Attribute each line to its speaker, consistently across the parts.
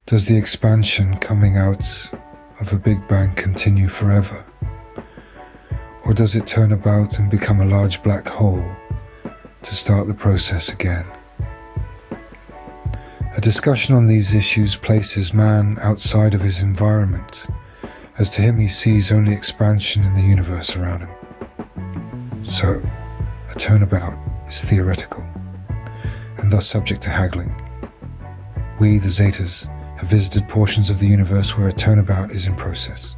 Speaker 1: Does the expansion coming out of a Big Bang continue forever? Or does it turn about and become a large black hole to start the process again? A discussion on these issues places man outside of his environment, as to him he sees only expansion in the universe around him. So, a turnabout is theoretical, and thus subject to haggling. We, the Zetas, have visited portions of the universe where a turnabout is in process,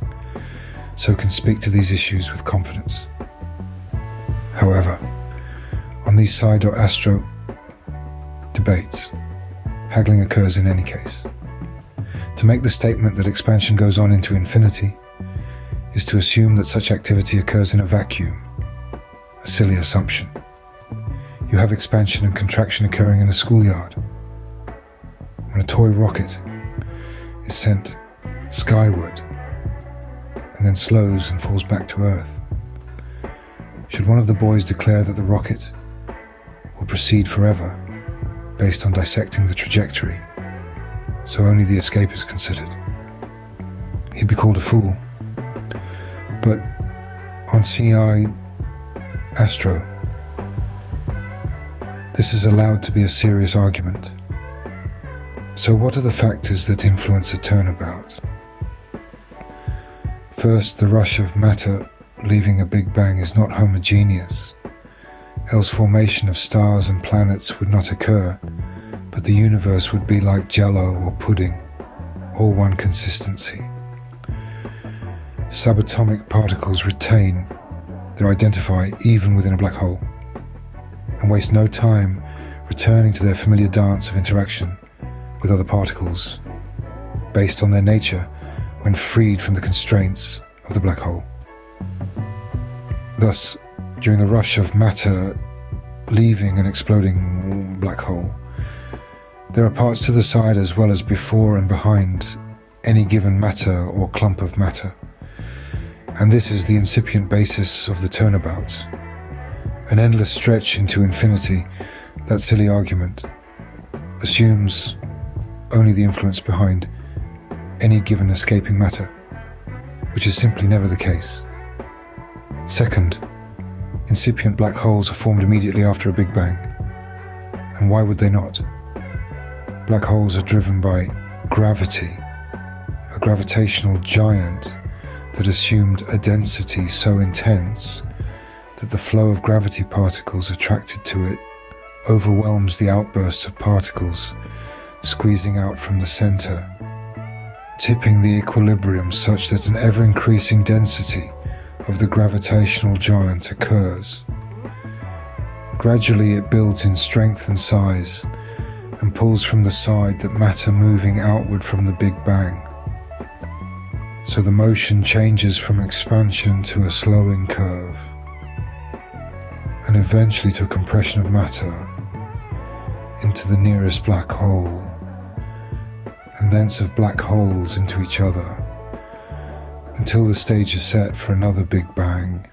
Speaker 1: so can speak to these issues with confidence. However, on these side or astro debates, haggling occurs in any case. To make the statement that expansion goes on into infinity is to assume that such activity occurs in a vacuum, a silly assumption. You have expansion and contraction occurring in a schoolyard. When a toy rocket is sent skyward and then slows and falls back to Earth, should one of the boys declare that the rocket will proceed forever based on dissecting the trajectory, so only the escape is considered? He'd be called a fool. But on CI Astro, this is allowed to be a serious argument. So what are the factors that influence a turnabout? First, the rush of matter leaving a Big Bang is not homogeneous, else formation of stars and planets would not occur, but the universe would be like jello or pudding, all one consistency. Subatomic particles retain their identity even within a black hole, and waste no time returning to their familiar dance of interaction with other particles, based on their nature when freed from the constraints of the black hole. Thus, during the rush of matter leaving an exploding black hole, there are parts to the side as well as before and behind any given matter or clump of matter. And this is the incipient basis of the turnabout. An endless stretch into infinity, that silly argument, assumes only the influence behind any given escaping matter, which is simply never the case. Second, incipient black holes are formed immediately after a Big Bang. And why would they not? Black holes are driven by gravity, a gravitational giant that assumed a density so intense that the flow of gravity particles attracted to it overwhelms the outbursts of particles squeezing out from the center, tipping the equilibrium such that an ever-increasing density of the gravitational giant occurs. Gradually it builds in strength and size and pulls from the side that matter moving outward from the Big Bang. So the motion changes from expansion to a slowing curve, and eventually to a compression of matter into the nearest black hole, and thence of black holes into each other, until the stage is set for another Big Bang.